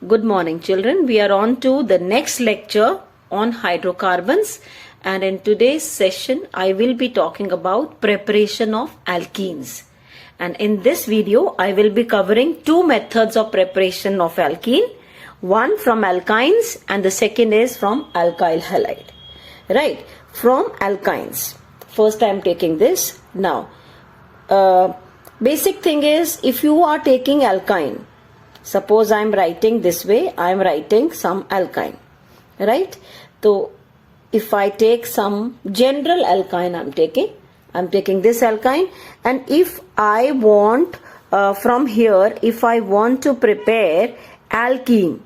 Good morning, children. We are on to the next lecture on hydrocarbons, and in today's session I will be talking about preparation of alkenes. And in this video I will be covering two methods of preparation of alkene, one from alkynes and the second is from alkyl halide. Right, from alkynes. First I am taking this. Now basic thing is, if you are taking alkyne, suppose I am writing this way, I am writing some alkyne, right? So if I take some general alkyne, I am taking this alkyne, and if I want from here, if I want to prepare alkene,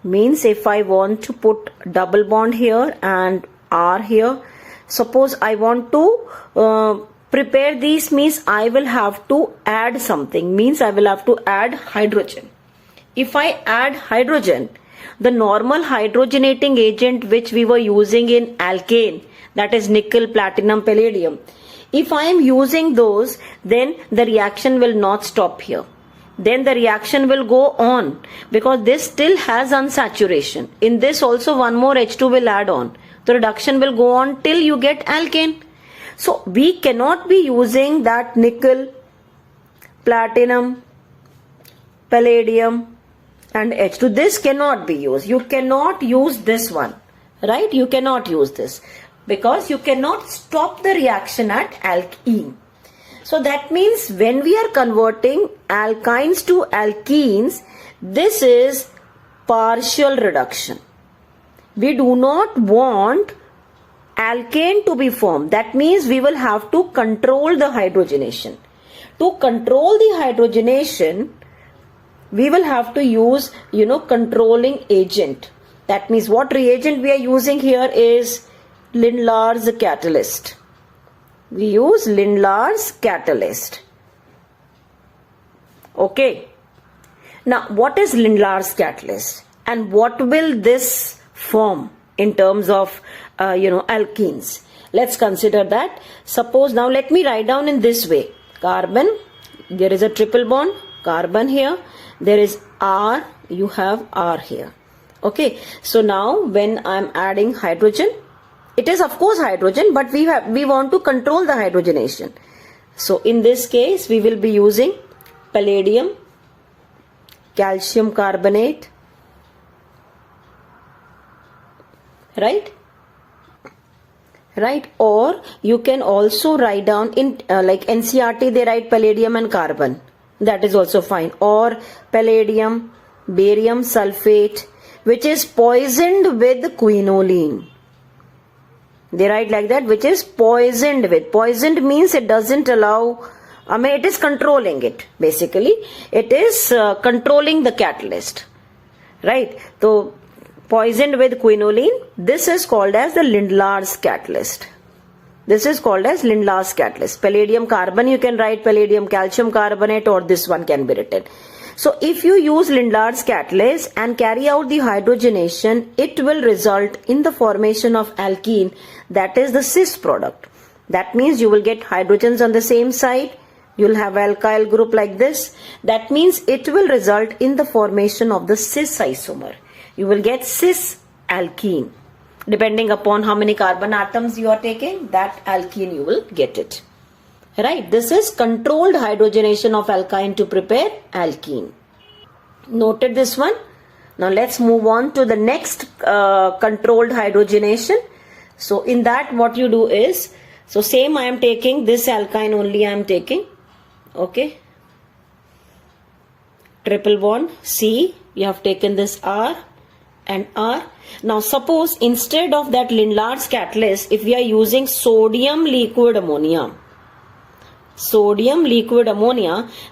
means if I want to put double bond here and R here, suppose I want to prepare these, means I will have to add something, means I will have to add hydrogen. If I add hydrogen, the normal hydrogenating agent which we were using in alkane, that is nickel, platinum, palladium, if I am using those, then the reaction will not stop here. Then the reaction will go on, because this still has unsaturation. In this also one more H2 will add on. The reduction will go on till you get alkane. So we cannot be using that nickel, platinum, palladium and H2. This cannot be used. You cannot use this one, right? You cannot use this because you cannot stop the reaction at alkene. So that means when we are converting alkynes to alkenes, this is partial reduction. We do not want alkane to be formed. That means we will have to control the hydrogenation. To control the hydrogenation, we will have to use, controlling agent. That means what reagent we are using here is Lindlar's Catalyst. We use Lindlar's Catalyst. Okay. Now, what is Lindlar's Catalyst? And what will this form in terms of, alkenes? Let's consider that. Suppose, now let me write down in this way. Carbon, there is a triple bond, carbon here. There is R, you have R here. Okay, so now when I am adding hydrogen, it is of course hydrogen, but we want to control the hydrogenation. So in this case, we will be using palladium, calcium carbonate, right? Right, or you can also write down in like NCERT, they write palladium and carbon. That is also fine. Or palladium, barium sulfate, which is poisoned with quinoline. They write like that, which is poisoned with. Poisoned means it doesn't allow, it is controlling it, basically. It is controlling the catalyst. Right? So, poisoned with quinoline, this is called as the Lindlar's Catalyst. This is called as Lindlar's Catalyst. Palladium carbon, you can write palladium calcium carbonate, or this one can be written. So if you use Lindlar's Catalyst and carry out the hydrogenation, it will result in the formation of alkene, that is the cis product. That means you will get hydrogens on the same side. You will have alkyl group like this. That means it will result in the formation of the cis isomer. You will get cis alkene. Depending upon how many carbon atoms you are taking, that alkene you will get it. Right, this is controlled hydrogenation of alkyne to prepare alkene. Noted this one? Now let's move on to the next controlled hydrogenation. So in that what you do is, so same I am taking this alkyne only I am taking. Okay. Triple bond C, you have taken this R and R. Now suppose instead of that Lindlar's Catalyst, if we are using sodium liquid ammonia,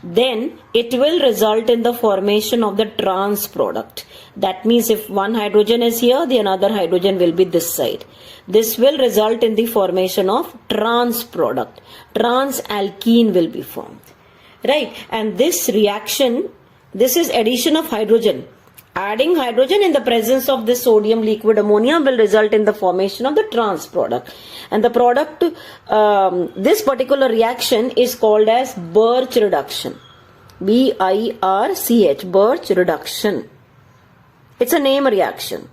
then it will result in the formation of the trans product. That means if one hydrogen is here, the another hydrogen will be this side. This will result in the formation of trans product. Trans alkene will be formed. Right? And this reaction, this is addition of hydrogen. Adding hydrogen in the presence of this sodium liquid ammonia will result in the formation of the trans product. And the product, this particular reaction is called as Birch reduction. B-I-R-C-H, Birch reduction. It's a name reaction.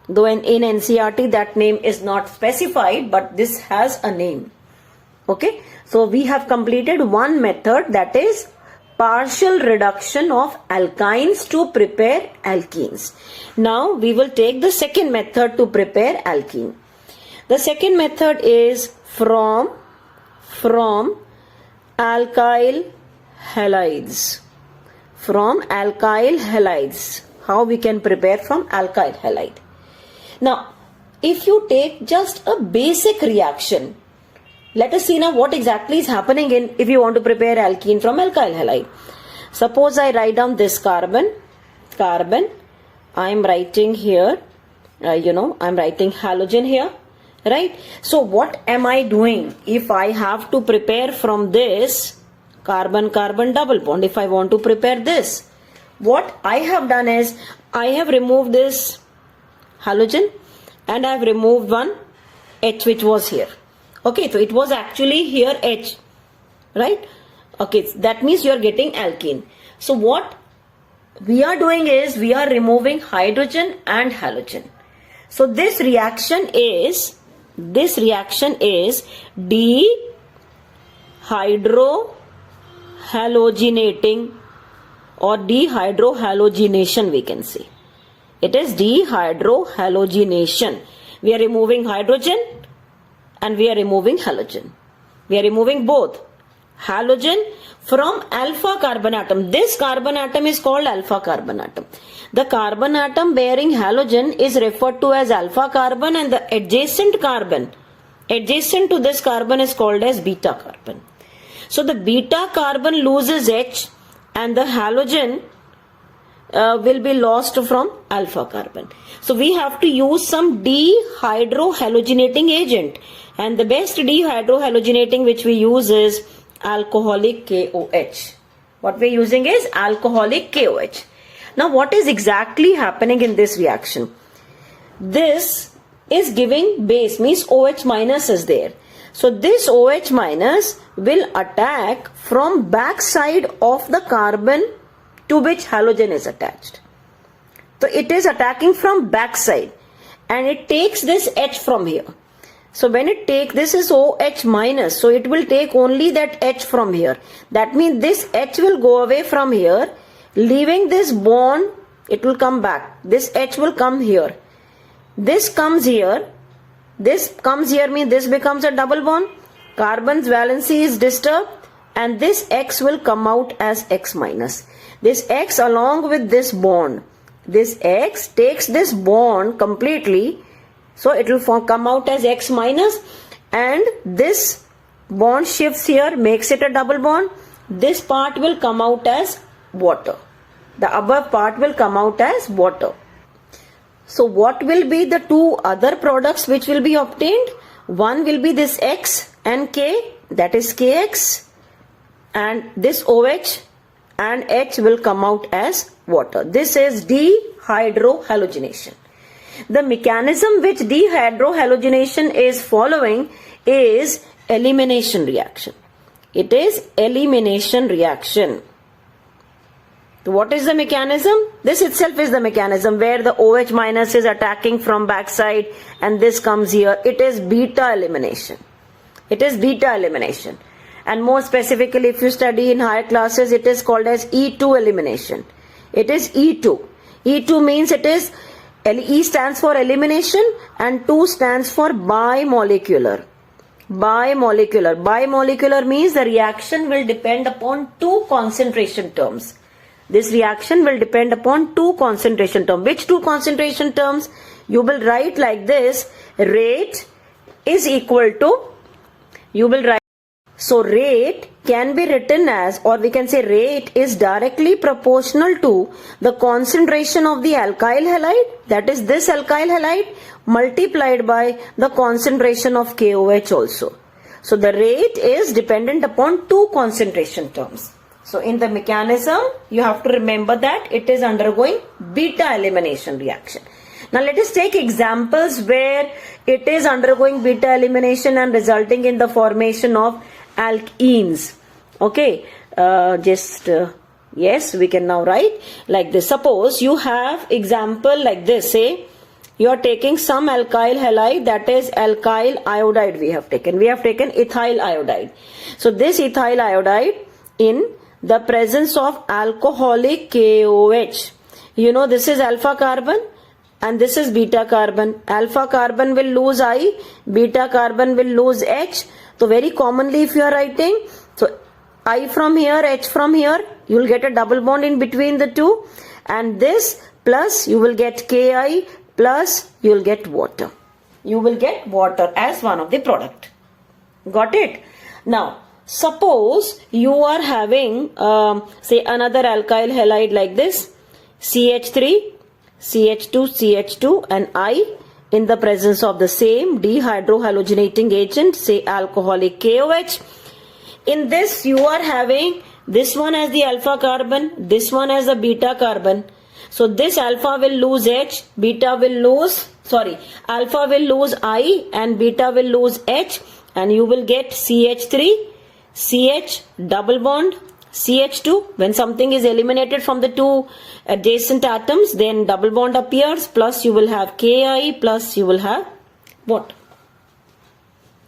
Though in NCERT that name is not specified, but this has a name. Okay, so we have completed one method, that is partial reduction of alkynes to prepare alkenes. Now we will take the second method to prepare alkene. The second method is from alkyl halides. From alkyl halides. How we can prepare from alkyl halide? Now, if you take just a basic reaction, let us see now what exactly is happening if you want to prepare alkene from alkyl halide. Suppose I write down this carbon. I am writing here, I am writing halogen here, right? So what am I doing if I have to prepare from this carbon-carbon double bond? If I want to prepare this, what I have done is I have removed this halogen and I have removed one H which was here. Okay, so it was actually here H, right? Okay, that means you are getting alkene. So what we are doing is we are removing hydrogen and halogen. So this reaction is dehydrohalogenating or dehydrohalogenation, we can say. It is dehydrohalogenation. We are removing hydrogen and we are removing halogen. We are removing both halogen from alpha carbon atom. This carbon atom is called alpha carbon atom. The carbon atom bearing halogen is referred to as alpha carbon, and the adjacent carbon adjacent to this carbon is called as beta carbon. So the beta carbon loses H and the halogen will be lost from alpha carbon. So we have to use some dehydrohalogenating agent, and the best dehydrohalogenating which we use is alcoholic KOH. What we are using is alcoholic KOH. Now what is exactly happening in this reaction? This is giving base, means OH minus is there. So this OH minus will attack from back side of the carbon to which halogen is attached. So it is attacking from back side and it takes this H from here. So when it takes, this is OH minus, so it will take only that H from here. That means this H will go away from here, leaving this bond, it will come back. This H will come here. This comes here. This comes here, means this becomes a double bond. Carbon's valency is disturbed and this X will come out as X minus. This X along with this bond, this X takes this bond completely, so it will come out as X minus, and this bond shifts here, makes it a double bond. This part will come out as water. The above part will come out as water. So what will be the two other products which will be obtained? One will be this X and K, that is KX, and this OH and H will come out as water. This is dehydrohalogenation. The mechanism which dehydrohalogenation is following is elimination reaction. It is elimination reaction. So what is the mechanism? This itself is the mechanism where the OH minus is attacking from backside and this comes here. It is beta elimination. It is beta elimination. And more specifically, if you study in higher classes, it is called as E2 elimination. It is E2. E2 means it is, E stands for elimination and 2 stands for bimolecular. Bimolecular. Bimolecular means the reaction will depend upon two concentration terms. This reaction will depend upon two concentration terms. Which two concentration terms? You will write like this: rate is equal to, you will write, so rate can be written as, or we can say rate is directly proportional to the concentration of the alkyl halide, that is this alkyl halide, multiplied by the concentration of KOH also. So the rate is dependent upon two concentration terms. So in the mechanism, you have to remember that it is undergoing beta elimination reaction. Now let us take examples where it is undergoing beta elimination and resulting in the formation of alkenes. Okay, just Yes, we can now write like this. Suppose you have example like this. Say you are taking some alkyl halide, that is alkyl iodide we have taken. We have taken ethyl iodide. So this ethyl iodide in the presence of alcoholic KOH. You know this is alpha carbon and this is beta carbon. Alpha carbon will lose I, beta carbon will lose H. So very commonly if you are writing, so I from here, H from here, you will get a double bond in between the two, and this plus you will get Ki plus you will get water. You will get water as one of the product. Got it? Now suppose you are having say another alkyl halide like this, CH3, CH2, CH2 and I in the presence of the same dehydrohalogenating agent, say alcoholic KOH. In this you are having this one as the alpha carbon, this one as the beta carbon. So this alpha will lose H, beta will lose, alpha will lose I and beta will lose H, and you will get CH3, CH double bond, CH2. When something is eliminated from the two adjacent atoms, then double bond appears, plus you will have Ki plus you will have water.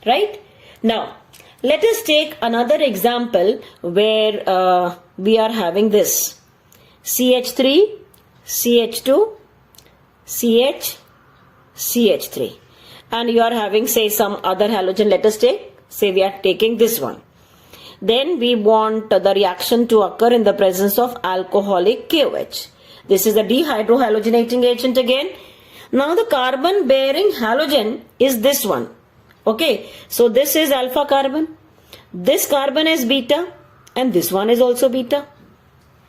Right? Now let us take another example where we are having this CH3, CH2, CH, CH3, and you are having say some other halogen. Let us take, say we are taking this one. Then we want the reaction to occur in the presence of alcoholic KOH. This is the dehydrohalogenating agent again. Now the carbon bearing halogen is this one. Okay, so this is alpha carbon, this carbon is beta, and this one is also beta.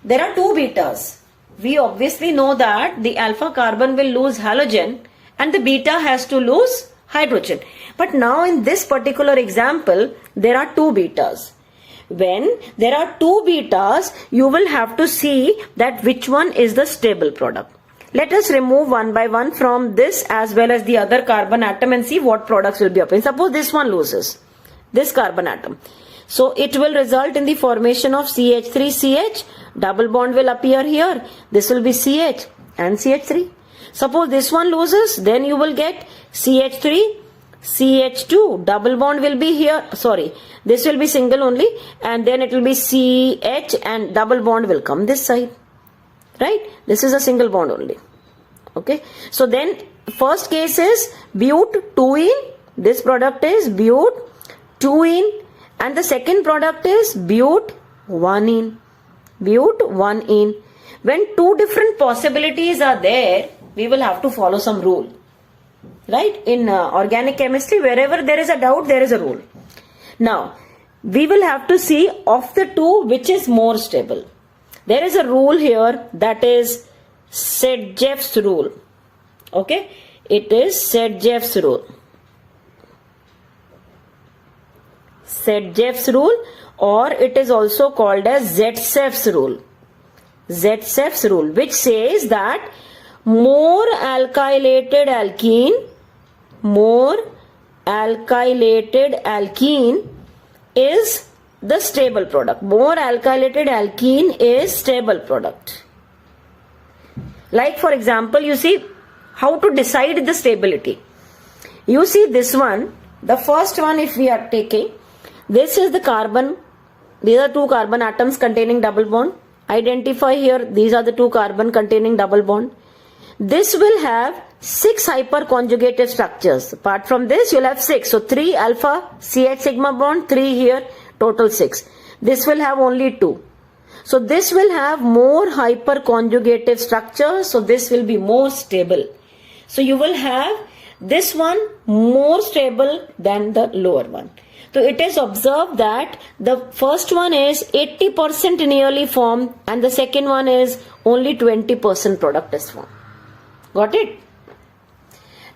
There are two betas. We obviously know that the alpha carbon will lose halogen and the beta has to lose hydrogen. But now in this particular example, there are two betas. When there are two betas, you will have to see that which one is the stable product. Let us remove one by one from this as well as the other carbon atom and see what products will be appearing. Suppose this one loses, this carbon atom. So it will result in the formation of CH3CH. Double bond will appear here. This will be CH and CH3. Suppose this one loses, then you will get CH3, CH2. Double bond will be here. This will be single only, and then it will be CH and double bond will come this side. Right? This is a single bond only. Okay. So then first case is but 2-ene. This product is but 2-ene. And the second product is but 1-ene. But 1-ene. When two different possibilities are there, we will have to follow some rule. Right? In organic chemistry, wherever there is a doubt, there is a rule. Now, we will have to see of the two which is more stable. There is a rule here, that is Sedgwick's rule. Okay, it is Sedgwick's rule. Sedgwick's rule, or it is also called as Zetsef's rule. Zetsef's rule, which says that more alkylated alkene is the stable product. More alkylated alkene is stable product. Like for example, you see how to decide the stability. You see this one, the first one if we are taking, this is the carbon. These are two carbon atoms containing double bond. Identify here, these are the two carbon containing double bond. This will have 6 hyperconjugated structures. Apart from this, you'll have 6. So 3 alpha CH sigma bond, 3 here, total 6. This will have only 2. So this will have more hyperconjugated structures. So this will be more stable. So you will have this one more stable than the lower one. So it is observed that the first one is 80% nearly formed and the second one is only 20% product is formed. Got it?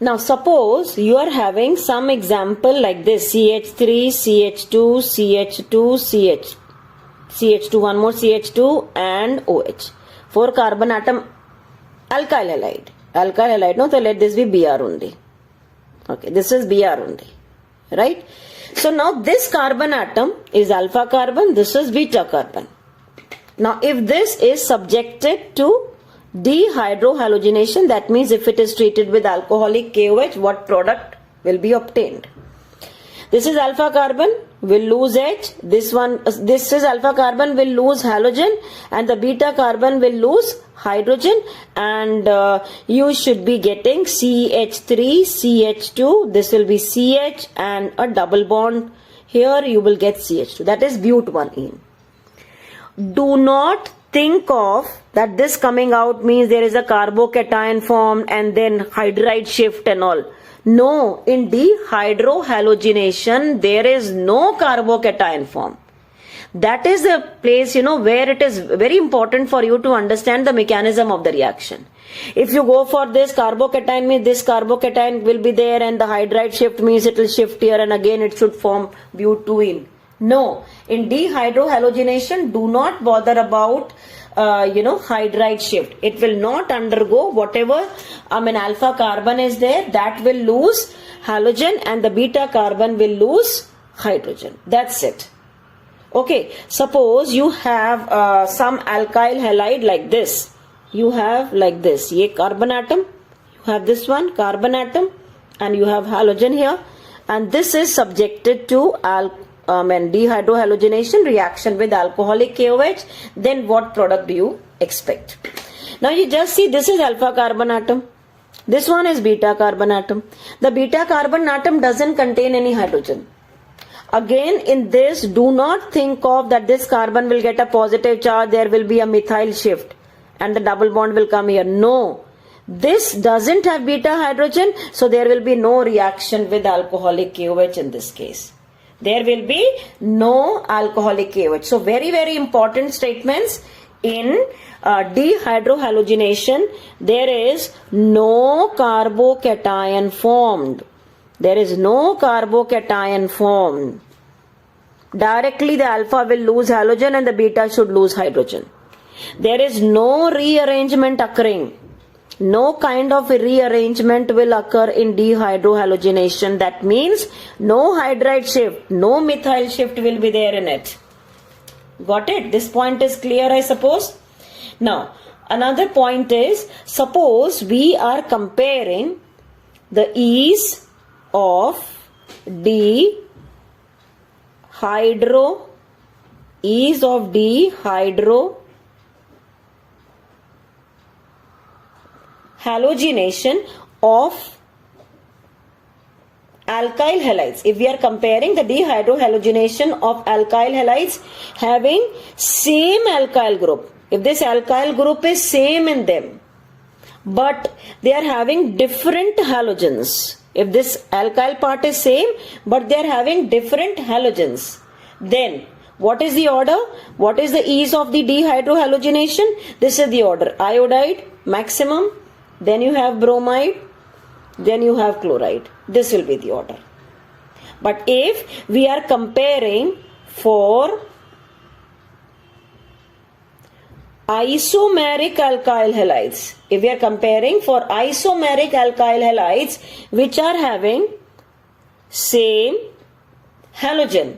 Now suppose you are having some example like this, CH3, CH2, CH2, CH2, one more CH2 and OH. 4 carbon atom alkyl halide. Alkyl halide, no, so let this be Br only. Okay, this is Br only. Right? So now this carbon atom is alpha carbon, this is beta carbon. Now if this is subjected to dehydrohalogenation, that means if it is treated with alcoholic KOH, what product will be obtained? This is alpha carbon, will lose H. This is alpha carbon, will lose halogen, and the beta carbon will lose hydrogen, and you should be getting CH3, CH2. This will be CH and a double bond. Here you will get CH2. That is but1ene. Do not think of that this coming out means there is a carbocation formed and then hydride shift and all. No, in dehydrohalogenation, there is no carbocation form. That is the place, where it is very important for you to understand the mechanism of the reaction. If you go for this carbocation means this carbocation will be there, and the hydride shift means it will shift here and again it should form but2ene. No, in dehydrohalogenation, do not bother about hydride shift. It will not undergo whatever alpha carbon is there, that will lose halogen and the beta carbon will lose hydrogen. That's it. Okay, suppose you have some alkyl halide like this. You have like this, ye carbon atom, you have this one carbon atom, and you have halogen here, and this is subjected to dehydrohalogenation reaction with alcoholic KOH. Then what product do you expect? Now you just see, this is alpha carbon atom, this one is beta carbon atom. The beta carbon atom doesn't contain any hydrogen. Again, in this, do not think of that this carbon will get a positive charge, there will be a methyl shift and the double bond will come here. No, this doesn't have beta hydrogen, so there will be no reaction with alcoholic KOH in this case. There will be no alcoholic KOH. So very, very important statements. In dehydrohalogenation, there is no carbocation formed. There is no carbocation formed. Directly the alpha will lose halogen and the beta should lose hydrogen. There is no rearrangement occurring. No kind of rearrangement will occur in dehydrohalogenation. That means no hydride shift, no methyl shift will be there in it. Got it? This point is clear, I suppose. Now, another point is, suppose we are comparing the ease of dehydrohalogenation of alkyl halides. If we are comparing the dehydrohalogenation of alkyl halides having same alkyl group, if this alkyl group is same in them, but they are having different halogens, if this alkyl part is same, but they are having different halogens, then what is the order? What is the ease of the dehydrohalogenation? This is the order. Iodide, maximum, then you have bromide, then you have chloride. This will be the order. But if we are comparing for isomeric alkyl halides, if we are comparing for isomeric alkyl halides which are having same halogen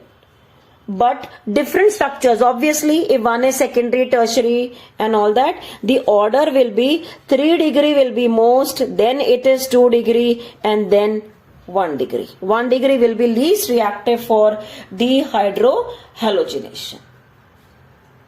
but different structures, obviously if one is secondary, tertiary and all that, the order will be 3 degree will be most, then it is 2 degree and then 1 degree. 1 degree will be least reactive for dehydrohalogenation.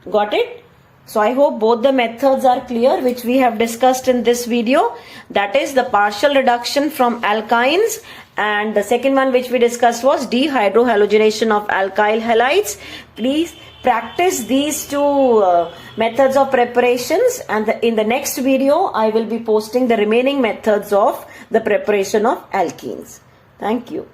Got it? So I hope both the methods are clear which we have discussed in this video. That is the partial reduction from alkynes, and the second one which we discussed was dehydrohalogenation of alkyl halides. Please practice these two methods of preparations, and in the next video I will be posting the remaining methods of the preparation of alkenes. Thank you.